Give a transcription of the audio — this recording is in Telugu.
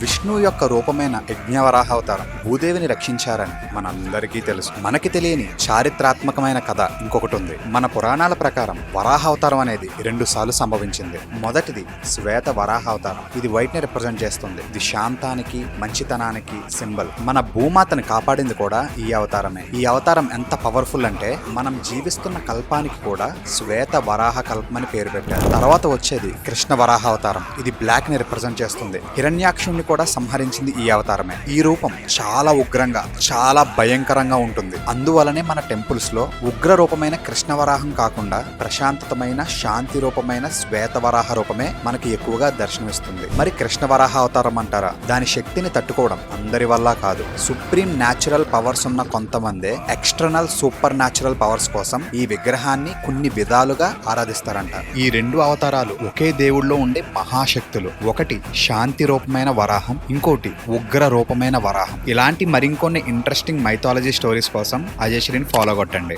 విష్ణువు యొక్క రూపమైన యజ్ఞవరాహ అవతారం భూదేవిని రక్షించారని మనందరికీ తెలుసు. మనకి తెలియని చారిత్రాత్మకమైన కథ ఇంకొకటి ఉంది. మన పురాణాల ప్రకారం వరాహ అవతారం అనేది 2 సార్లు సంభవించింది. మొదటిది శ్వేత వరాహ అవతారం. ఇది వైట్ ని రిప్రజెంట్ చేస్తుంది. ఇది శాంతానికి, మంచితనానికి సింబల్. మన భూమాతని కాపాడింది కూడా ఈ అవతారమే. ఈ అవతారం ఎంత పవర్ఫుల్ అంటే మనం జీవిస్తున్న కల్పానికి కూడా శ్వేత వరాహ కల్పమని పేరు పెట్టారు. తర్వాత వచ్చేది కృష్ణ వరాహ అవతారం. ఇది బ్లాక్ ని రిప్రజెంట్ చేస్తుంది. హిరణ్యాక్షుణ్ణి కూడా సంహరించింది ఈ అవతారమే. ఈ రూపం చాలా ఉగ్రంగా, చాలా భయంకరంగా ఉంటుంది. అందువలనే మన టెంపుల్స్ లో ఉగ్ర రూపమైన కృష్ణ వరాహం కాకుండా ప్రశాంతతమైన, శాంతి రూపమైన శ్వేత వరాహ రూపమే మనకి ఎక్కువగా దర్శనమిస్తుంది. మరి కృష్ణ వరాహ అవతారం అంటారా? దాని శక్తిని తట్టుకోవడం అందరి వల్ల కాదు. సుప్రీం న్యాచురల్ పవర్స్ ఉన్న కొంతమందే ఎక్స్టర్నల్ సూపర్ న్యాచురల్ పవర్స్ కోసం ఈ విగ్రహాన్ని కొన్ని విధాలుగా ఆరాధిస్తారంట. ఈ 2 అవతారాలు ఒకే దేవుళ్ళలో ఉండే మహాశక్తులు. ఒకటి శాంతి రూపమైన వరాహం, ఇంకోటి ఉగ్ర రూపమైన వరాహం. ఇలాంటి మరికొన్ని ఇంట్రెస్టింగ్ మైథాలజీ స్టోరీస్ కోసం అజయ్ శ్రీని ఫాలో కొట్టండి.